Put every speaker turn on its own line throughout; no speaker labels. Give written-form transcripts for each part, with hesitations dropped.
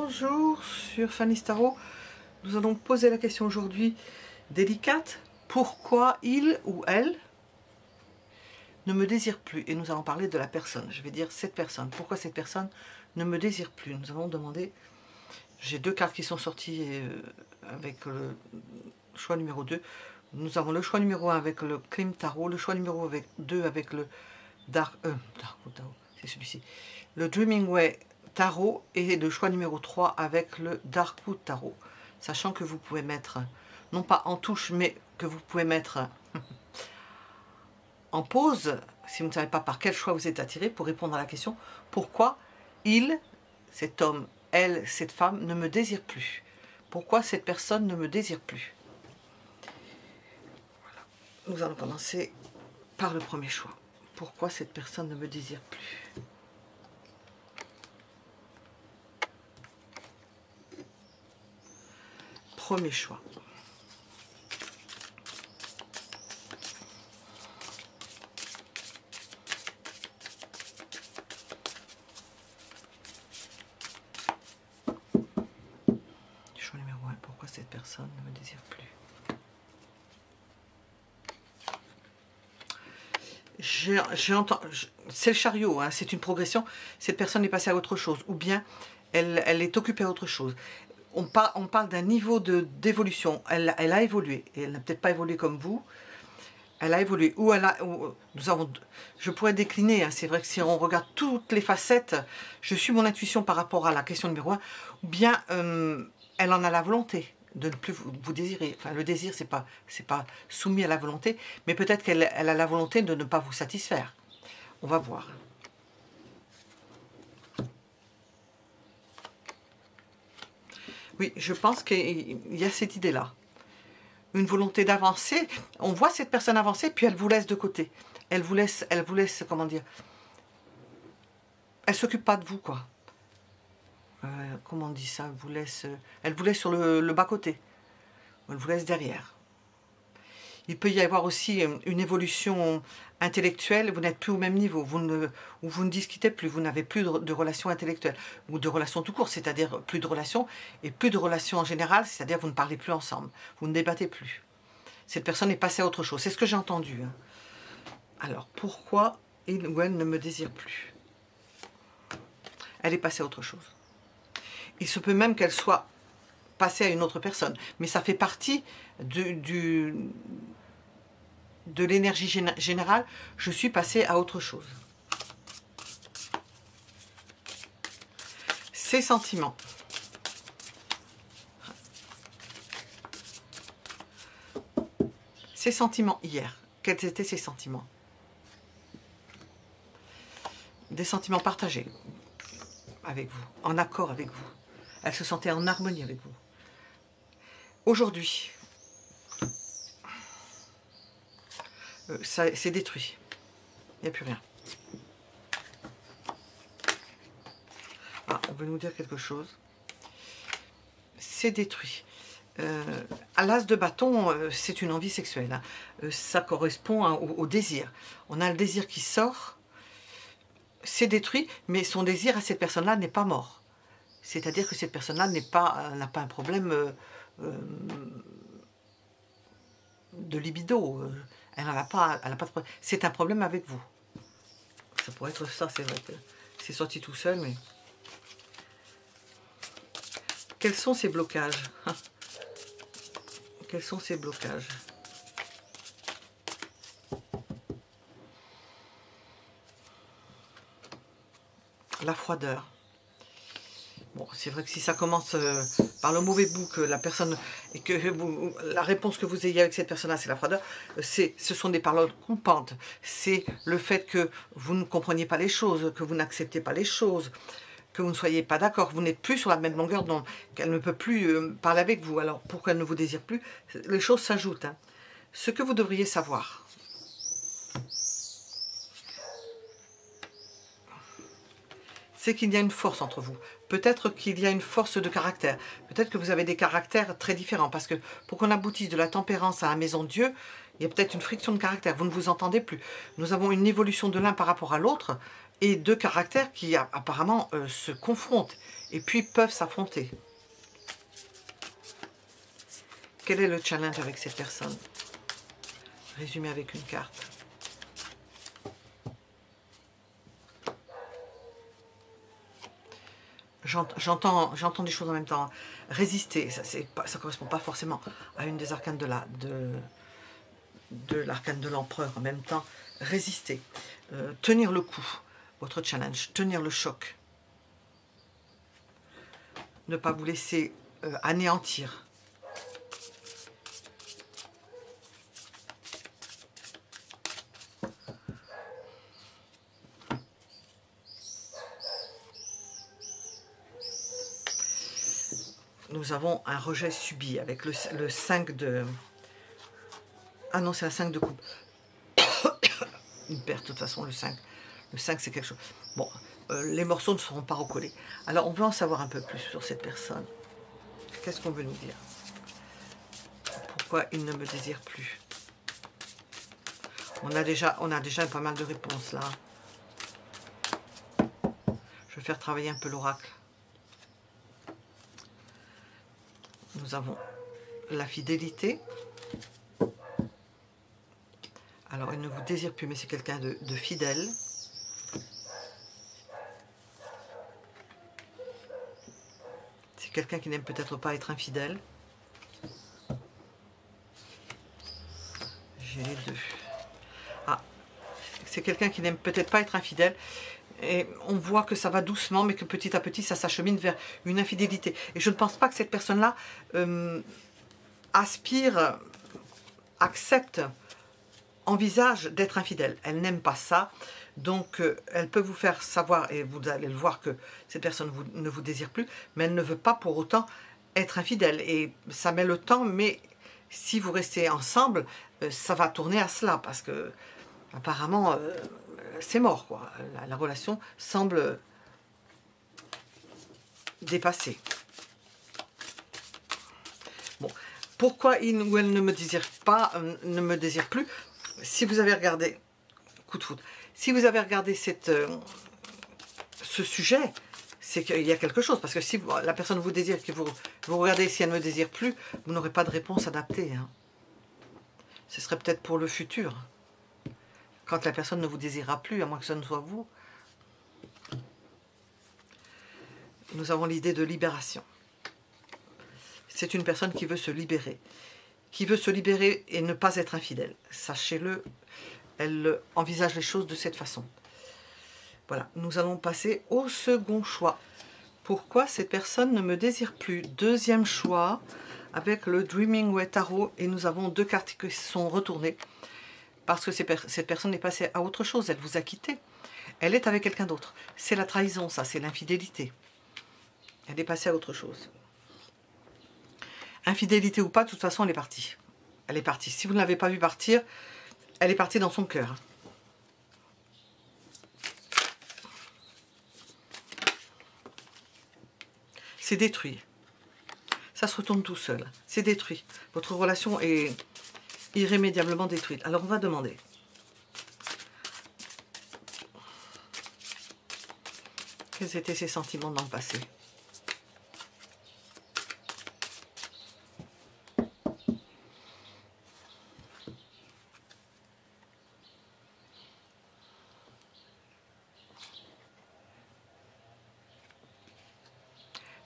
Bonjour sur Fanny Tarot. Nous allons poser la question aujourd'hui délicate. Pourquoi il ou elle ne me désire plus? Et nous allons parler de la personne. Je vais dire cette personne. Pourquoi cette personne ne me désire plus? Nous allons demander. J'ai deux cartes qui sont sorties avec le choix numéro 2. Nous avons le choix numéro 1 avec le Crime Tarot, le choix numéro 2 avec le Dark Tarot, c'est celui-ci. Le Dreaming Way Tarot et le choix numéro 3 avec le Darkwood Tarot. Sachant que vous pouvez mettre, non pas en touche, mais que vous pouvez mettre en pause, si vous ne savez pas par quel choix vous êtes attiré, pour répondre à la question, pourquoi il, cet homme, elle, cette femme, ne me désire plus? Pourquoi cette personne ne me désire plus? Voilà. Nous allons commencer par le premier choix. Pourquoi cette personne ne me désire plus? Premier choix. Choix numéro 1. Pourquoi cette personne ne me désire plus? C'est le chariot, hein, c'est une progression. Cette personne est passée à autre chose, ou bien elle est occupée à autre chose. On parle d'un niveau d'évolution. Elle a évolué, et elle n'a peut-être pas évolué comme vous. Elle a évolué, je pourrais décliner, hein, c'est vrai que si on regarde toutes les facettes, je suis mon intuition par rapport à la question numéro 1, ou bien elle en a la volonté de ne plus vous désirer. Enfin, le désir, c'est pas soumis à la volonté, mais peut-être qu'elle a la volonté de ne pas vous satisfaire. On va voir. Oui, je pense qu'il y a cette idée-là. Une volonté d'avancer. On voit cette personne avancer, puis elle vous laisse de côté. Elle vous laisse, comment dire, elle s'occupe pas de vous, quoi. Comment on dit ça? Elle vous laisse sur le bas-côté. Elle vous laisse derrière. Il peut y avoir aussi une évolution intellectuelle, vous n'êtes plus au même niveau, vous ne discutez plus, vous n'avez plus de relations intellectuelles, ou de relations tout court, c'est-à-dire plus de relations, et plus de relations en général, c'est-à-dire vous ne parlez plus ensemble, vous ne débattez plus. Cette personne est passée à autre chose, c'est ce que j'ai entendu. Hein. Alors, pourquoi il ou elle ne me désire plus? Elle est passée à autre chose. Il se peut même qu'elle soit passée à une autre personne, mais ça fait partie de l'énergie générale, je suis passée à autre chose. Ses sentiments. Ses sentiments hier. Quels étaient ses sentiments? Des sentiments partagés avec vous, en accord avec vous. Elle se sentait en harmonie avec vous. Aujourd'hui, c'est détruit. Il n'y a plus rien. Ah, on veut nous dire quelque chose. C'est détruit. À l'as de bâton, c'est une envie sexuelle. Hein. Ça correspond hein, au désir. On a le désir qui sort. C'est détruit, mais son désir à cette personne-là n'est pas mort. C'est-à-dire que cette personne-là n'a pas un problème de libido. Elle n'a pas de problème. C'est un problème avec vous. Ça pourrait être ça, c'est vrai que c'est sorti tout seul, mais... Quels sont ces blocages? Quels sont ces blocages? La froideur. Bon, c'est vrai que si ça commence par le mauvais bout, que la personne et que la réponse que vous ayez avec cette personne-là, c'est la froideur, ce sont des paroles coupantes. C'est le fait que vous ne compreniez pas les choses, que vous n'acceptez pas les choses, que vous ne soyez pas d'accord, vous n'êtes plus sur la même longueur d'onde, qu'elle ne peut plus parler avec vous. Alors, pourquoi elle ne vous désire plus? Les choses s'ajoutent. Hein. Ce que vous devriez savoir, c'est qu'il y a une force entre vous. Peut-être qu'il y a une force de caractère. Peut-être que vous avez des caractères très différents. Parce que pour qu'on aboutisse de la tempérance à la maison de Dieu, il y a peut-être une friction de caractère. Vous ne vous entendez plus. Nous avons une évolution de l'un par rapport à l'autre. et deux caractères qui apparemment se confrontent et puis peuvent s'affronter. Quel est le challenge avec cette personne? Résumé avec une carte. J'entends des choses en même temps. Résister, ça ne correspond pas forcément à une des arcanes de l'arcane de l'empereur. En même temps, résister, tenir le coup, votre challenge, tenir le choc. Ne pas vous laisser anéantir. Nous avons un rejet subi avec le 5 de... Ah non, c'est un 5 de coupe. Une perte, de toute façon, le 5. Le 5, c'est quelque chose... Bon, les morceaux ne seront pas recollés. Alors, on veut en savoir un peu plus sur cette personne. Qu'est-ce qu'on veut nous dire? Pourquoi il ne me désire plus? On a déjà pas mal de réponses, là. Je vais faire travailler un peu l'oracle. Nous avons la fidélité. Alors, il ne vous désire plus, mais c'est quelqu'un de fidèle. C'est quelqu'un qui n'aime peut-être pas être infidèle. J'ai les deux. Ah, c'est quelqu'un qui n'aime peut-être pas être infidèle. Et on voit que ça va doucement, mais que petit à petit, ça s'achemine vers une infidélité. Et je ne pense pas que cette personne-là aspire, accepte, envisage d'être infidèle. Elle n'aime pas ça. Donc, elle peut vous faire savoir, et vous allez le voir, que cette personne ne vous désire plus, mais elle ne veut pas pour autant être infidèle. Et ça met le temps, mais si vous restez ensemble, ça va tourner à cela, parce que apparemment... c'est mort, quoi. La relation semble dépassée. Bon, pourquoi il ou elle ne me désire pas, ne me désire plus? Si vous avez regardé, coup de foudre, si vous avez regardé ce sujet, c'est qu'il y a quelque chose. Parce que si la personne vous désire, que vous regardez si elle ne me désire plus, vous n'aurez pas de réponse adaptée. Hein. Ce serait peut-être pour le futur. Quand la personne ne vous désirera plus, à moins que ce ne soit vous. Nous avons l'idée de libération. C'est une personne qui veut se libérer. Qui veut se libérer et ne pas être infidèle. Sachez-le, elle envisage les choses de cette façon. Voilà, nous allons passer au second choix. Pourquoi cette personne ne me désire plus? Deuxième choix, avec le Dreaming Way Tarot. Et nous avons deux cartes qui sont retournées. Parce que cette personne est passée à autre chose, elle vous a quitté. Elle est avec quelqu'un d'autre. C'est la trahison, ça, c'est l'infidélité. Elle est passée à autre chose. Infidélité ou pas, de toute façon, elle est partie. Elle est partie. Si vous ne l'avez pas vue partir, elle est partie dans son cœur. C'est détruit. Ça se retourne tout seul. C'est détruit. Votre relation est... irrémédiablement détruite. Alors on va demander. Quels étaient ses sentiments dans le passé?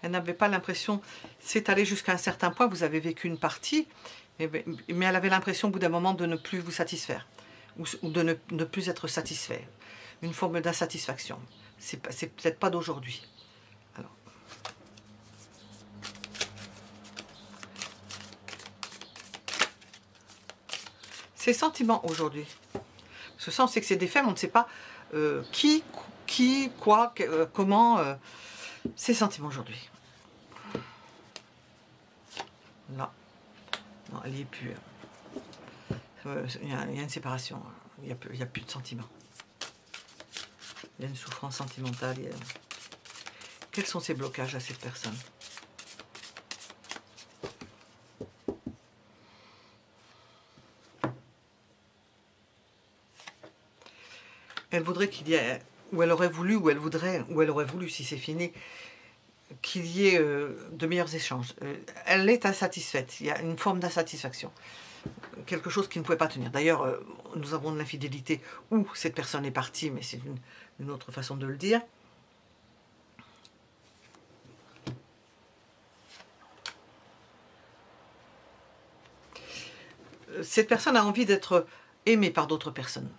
Elle n'avait pas l'impression, c'est allé jusqu'à un certain point, vous avez vécu une partie, mais elle avait l'impression au bout d'un moment de ne plus vous satisfaire, ou de ne plus être satisfait. Une forme d'insatisfaction. C'est peut-être pas d'aujourd'hui. Alors. Ses sentiments aujourd'hui. Ce sens, c'est que c'est des faits, on ne sait pas qui, quoi, comment. Ses sentiments aujourd'hui. Là. Non, elle n'y est plus. Il y a une séparation. Il n'y a plus de sentiments. Il y a une souffrance sentimentale. Quels sont ces blocages à cette personne? Elle voudrait qu'il y ait où elle aurait voulu, où elle voudrait, où elle aurait voulu, si c'est fini, qu'il y ait de meilleurs échanges. Elle est insatisfaite, il y a une forme d'insatisfaction. Quelque chose qui ne pouvait pas tenir. D'ailleurs, nous avons de l'infidélité où cette personne est partie, mais c'est une autre façon de le dire. Cette personne a envie d'être aimée par d'autres personnes.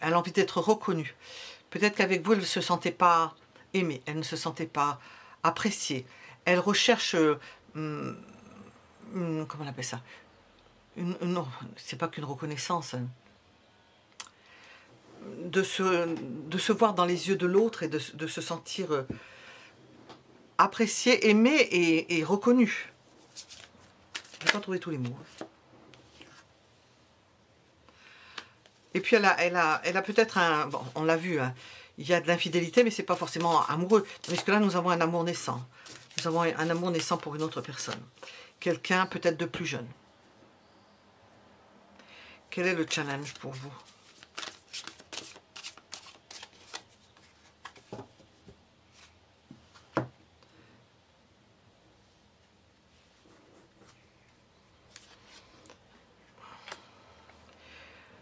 Elle a envie d'être reconnue. Peut-être qu'avec vous, elle ne se sentait pas aimée, elle ne se sentait pas appréciée. Elle recherche, comment on appelle ça, non, c'est pas qu'une reconnaissance, de se voir dans les yeux de l'autre et de se sentir appréciée, aimée et reconnue. Je n'ai pas trouvé tous les mots. Et puis elle a peut-être un... Bon, on l'a vu, hein, il y a de l'infidélité, mais ce n'est pas forcément amoureux. Parce que là, nous avons un amour naissant. Nous avons un amour naissant pour une autre personne. Quelqu'un peut-être de plus jeune. Quel est le challenge pour vous?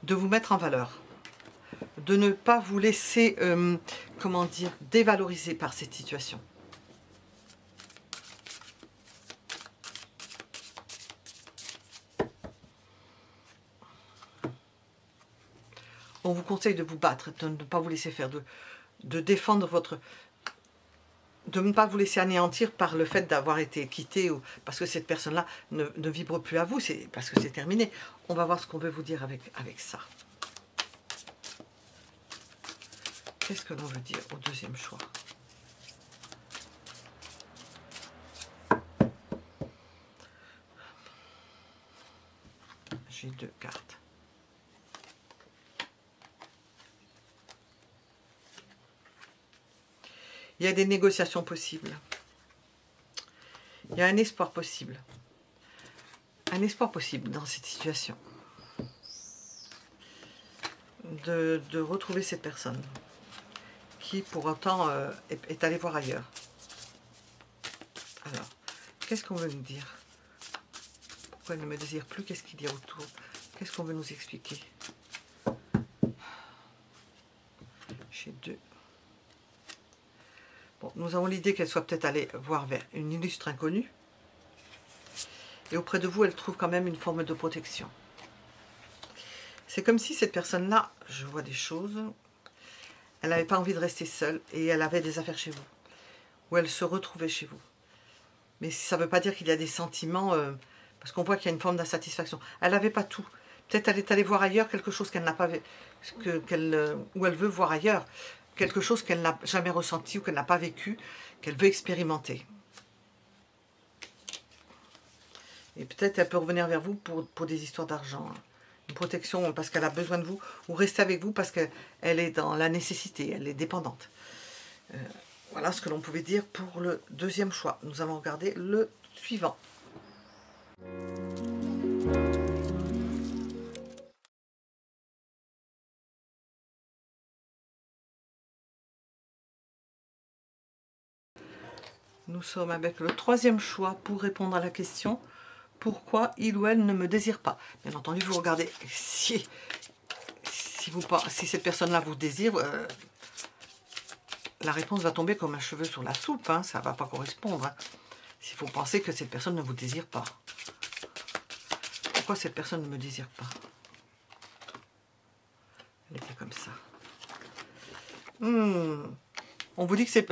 De vous mettre en valeur. De ne pas vous laisser, comment dire, dévaloriser par cette situation. On vous conseille de vous battre, de ne pas vous laisser faire, de défendre votre... de ne pas vous laisser anéantir par le fait d'avoir été quitté, ou parce que cette personne-là ne vibre plus à vous, c'est parce que c'est terminé. On va voir ce qu'on veut vous dire avec ça. Qu'est-ce que l'on veut dire au deuxième choix? J'ai 2 cartes. Il y a des négociations possibles. Il y a un espoir possible. Un espoir possible dans cette situation. De retrouver cette personne qui, pour autant, est allée voir ailleurs. Alors, qu'est-ce qu'on veut nous dire? Pourquoi elle ne me désire plus? Qu'est-ce qu'il y a autour? Qu'est-ce qu'on veut nous expliquer? J'ai 2. Bon, nous avons l'idée qu'elle soit peut-être allée voir vers une illustre inconnue. Et auprès de vous, elle trouve quand même une forme de protection. C'est comme si cette personne-là, je vois des choses, elle n'avait pas envie de rester seule et elle avait des affaires chez vous. Ou elle se retrouvait chez vous. Mais ça ne veut pas dire qu'il y a des sentiments, parce qu'on voit qu'il y a une forme d'insatisfaction. Elle n'avait pas tout. Peut-être elle est allée voir ailleurs quelque chose qu'elle n'a pas, ou elle veut voir ailleurs. Quelque chose qu'elle n'a jamais ressenti ou qu'elle n'a pas vécu, qu'elle veut expérimenter. Et peut-être elle peut revenir vers vous pour des histoires d'argent. Une protection parce qu'elle a besoin de vous, ou rester avec vous parce qu'elle est dans la nécessité, elle est dépendante. Voilà ce que l'on pouvait dire pour le deuxième choix. Nous allons regarder le suivant. Nous sommes avec le troisième choix pour répondre à la question « Pourquoi il ou elle ne me désire pas ?» Bien entendu, vous regardez si cette personne-là vous désire, la réponse va tomber comme un cheveu sur la soupe, hein, ça ne va pas correspondre. Hein. S'il faut penser que cette personne ne vous désire pas. Pourquoi cette personne ne me désire pas? Elle était comme ça. On vous dit que c'est...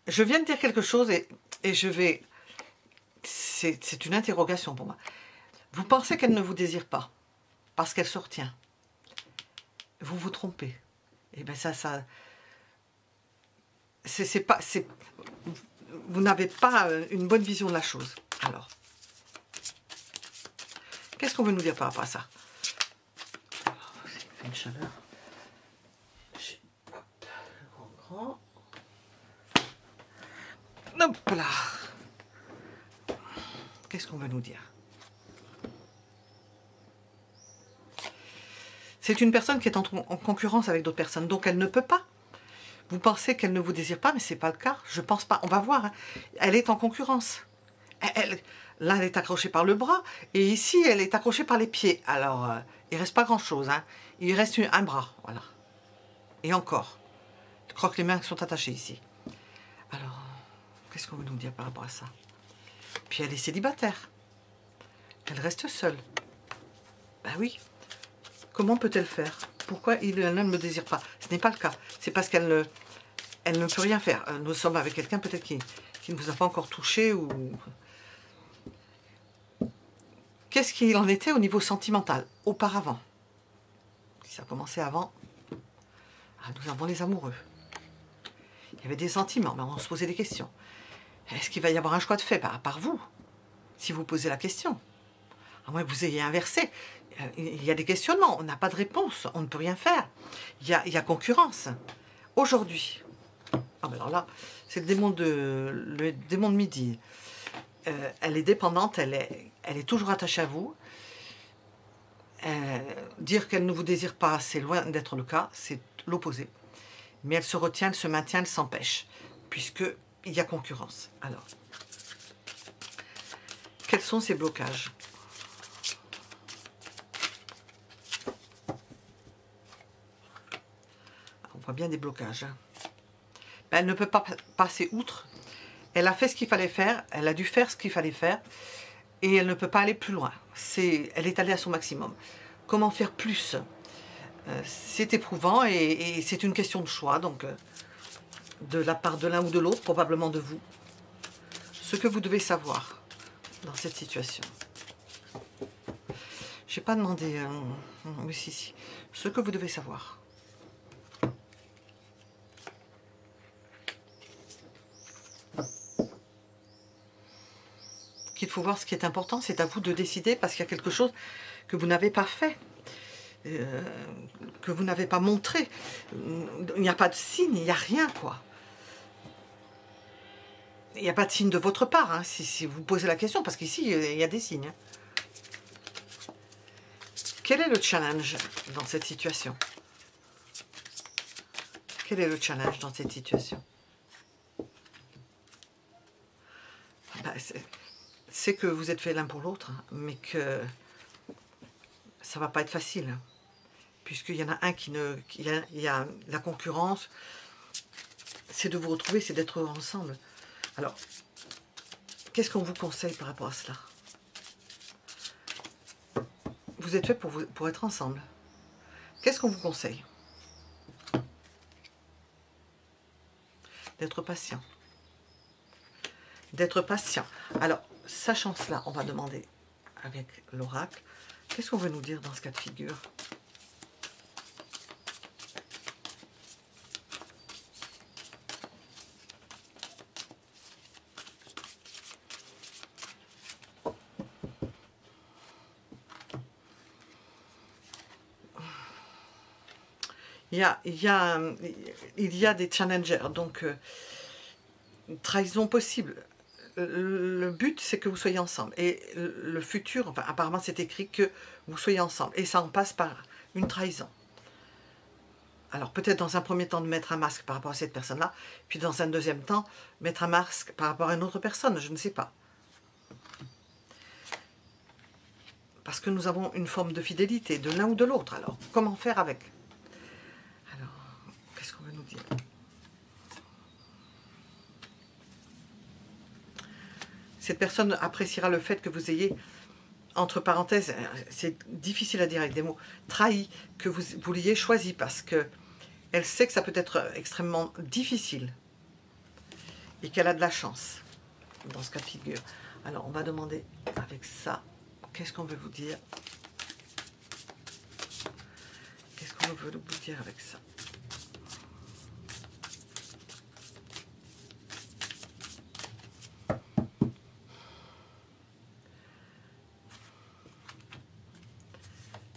Je viens de dire quelque chose et je vais... C'est une interrogation pour moi. Vous pensez qu'elle ne vous désire pas parce qu'elle se retient. Vous vous trompez. Et bien ça... vous n'avez pas une bonne vision de la chose. Alors, qu'est-ce qu'on veut nous dire par rapport à ça? Alors, il fait une chaleur. Hop, grand. Hop là. Qu'est-ce qu'on veut nous dire? C'est une personne qui est en concurrence avec d'autres personnes, donc elle ne peut pas Vous pensez qu'elle ne vous désire pas, mais ce n'est pas le cas. Je pense pas. On va voir. Hein. Elle est en concurrence. Là, elle est accrochée par le bras. Et ici, elle est accrochée par les pieds. Alors, il ne reste pas grand-chose. Hein. Il reste un bras. Voilà. Et encore. Je crois que les mains sont attachées ici. Alors, qu'est-ce qu'on veut nous dire par rapport à ça? Puis elle est célibataire. Elle reste seule. Ben oui. Comment peut-elle faire? Pourquoi elle ne me désire pas? Ce n'est pas le cas. C'est parce qu'elle ne peut rien faire. Nous sommes avec quelqu'un peut-être qui ne vous a pas encore touché ou... Qu'est-ce qu'il en était au niveau sentimental auparavant? Si ça a commencé avant, nous avons les amoureux. Il y avait des sentiments, mais on se posait des questions. Est-ce qu'il va y avoir un choix de fait par vous? Si vous posez la question. À moins que vous ayez inversé. Il y a des questionnements, on n'a pas de réponse, on ne peut rien faire. Il y a concurrence. Aujourd'hui, alors là, c'est le démon de midi. Elle est dépendante, elle est toujours attachée à vous. Dire qu'elle ne vous désire pas, c'est loin d'être le cas, c'est l'opposé. Mais elle se retient, elle se maintient, elle s'empêche, puisqu'il y a concurrence. Alors, quels sont ces blocages? On voit bien des blocages. Hein. Ben, elle ne peut pas passer outre. Elle a fait ce qu'il fallait faire, elle a dû faire ce qu'il fallait faire, et elle ne peut pas aller plus loin. Elle est allée à son maximum. Comment faire plus? C'est éprouvant et c'est une question de choix, donc de la part de l'un ou de l'autre, probablement de vous. Ce que vous devez savoir dans cette situation. Je n'ai pas demandé, mais si. Ce que vous devez savoir. Qu'il faut voir ce qui est important, c'est à vous de décider parce qu'il y a quelque chose que vous n'avez pas fait. Que vous n'avez pas montré. Il n'y a pas de signe, il n'y a rien, quoi. Il n'y a pas de signe de votre part, hein, si vous posez la question, parce qu'ici, il y a des signes. Quel est le challenge dans cette situation? Quel est le challenge dans cette situation? Ben, c'est que vous êtes fait l'un pour l'autre, mais que ça ne va pas être facile. Puisqu'il y en a un il y a la concurrence, c'est de vous retrouver, c'est d'être ensemble. Alors, qu'est-ce qu'on vous conseille par rapport à cela? Vous êtes fait pour être ensemble. Qu'est-ce qu'on vous conseille? D'être patient. D'être patient. Alors, sachant cela, on va demander avec l'oracle, qu'est-ce qu'on veut nous dire dans ce cas de figure? Il y a des challengers, donc trahison possible. Le but, c'est que vous soyez ensemble. Et le futur, enfin, apparemment, c'est écrit que vous soyez ensemble. Et ça en passe par une trahison. Alors, peut-être dans un premier temps de mettre un masque par rapport à cette personne-là, puis dans un deuxième temps, mettre un masque par rapport à une autre personne, je ne sais pas. Parce que nous avons une forme de fidélité de l'un ou de l'autre. Alors, comment faire avec? Alors, qu'est-ce qu'on veut nous dire? Cette personne appréciera le fait que vous ayez, entre parenthèses, c'est difficile à dire avec des mots, trahi, que vous l'ayez choisi, parce que elle sait que ça peut être extrêmement difficile et qu'elle a de la chance dans ce cas de figure. Alors, on va demander avec ça, qu'est-ce qu'on veut vous dire? Qu'est-ce qu'on veut vous dire avec ça?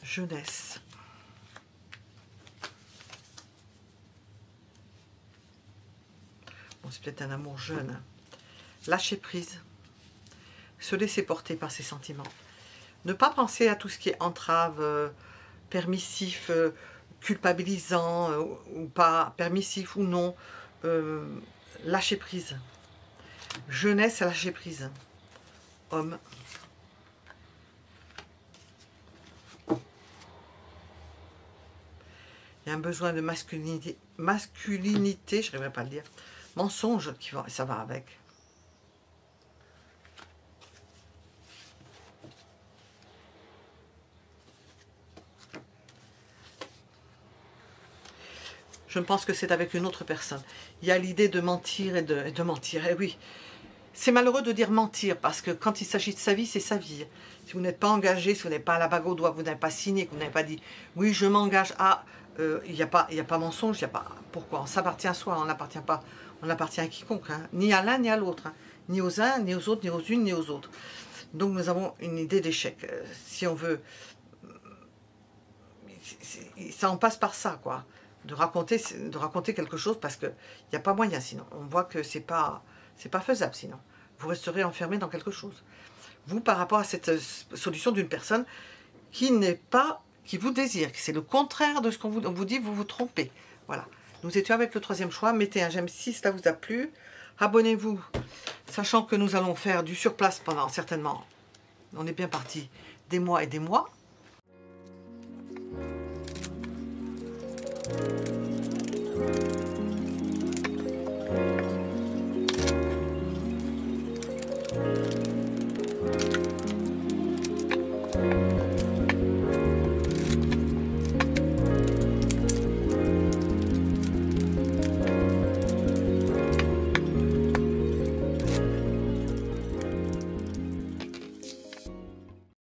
Jeunesse. Bon, c'est peut-être un amour jeune. Lâcher prise. Se laisser porter par ses sentiments. Ne pas penser à tout ce qui est entrave, permissif, culpabilisant ou pas, permissif ou non. Lâcher prise. Jeunesse à lâcher prise. Homme. Il y a un besoin de masculinité, je n'arriverai pas à le dire. Mensonge, ça va avec. Je pense que c'est avec une autre personne. Il y a l'idée de mentir et de mentir. Et oui, c'est malheureux de dire mentir, parce que quand il s'agit de sa vie, c'est sa vie. Si vous n'êtes pas engagé, si vous n'êtes pas à la bague au doigt, vous n'avez pas signé, que vous n'avez pas dit « oui, je m'engage à… » il n'y a pas mensonge, il n'y a pas… Pourquoi? On s'appartient à soi, on n'appartient pas, on appartient à quiconque, hein. Ni à l'un, ni à l'autre, hein. Ni aux uns, ni aux autres, ni aux unes, ni aux autres. Donc nous avons une idée d'échec. Si on veut… Ça en passe par ça, quoi. De raconter quelque chose, parce qu'il n'y a pas moyen sinon. On voit que c'est pas faisable sinon. Vous resterez enfermé dans quelque chose. Vous, par rapport à cette solution d'une personne qui vous désire, c'est le contraire de ce qu'on vous dit, vous vous trompez. Voilà. Nous étions avec le troisième choix. Mettez un j'aime si cela vous a plu. Abonnez-vous, sachant que nous allons faire du surplace pendant certainement, on est bien parti, des mois et des mois.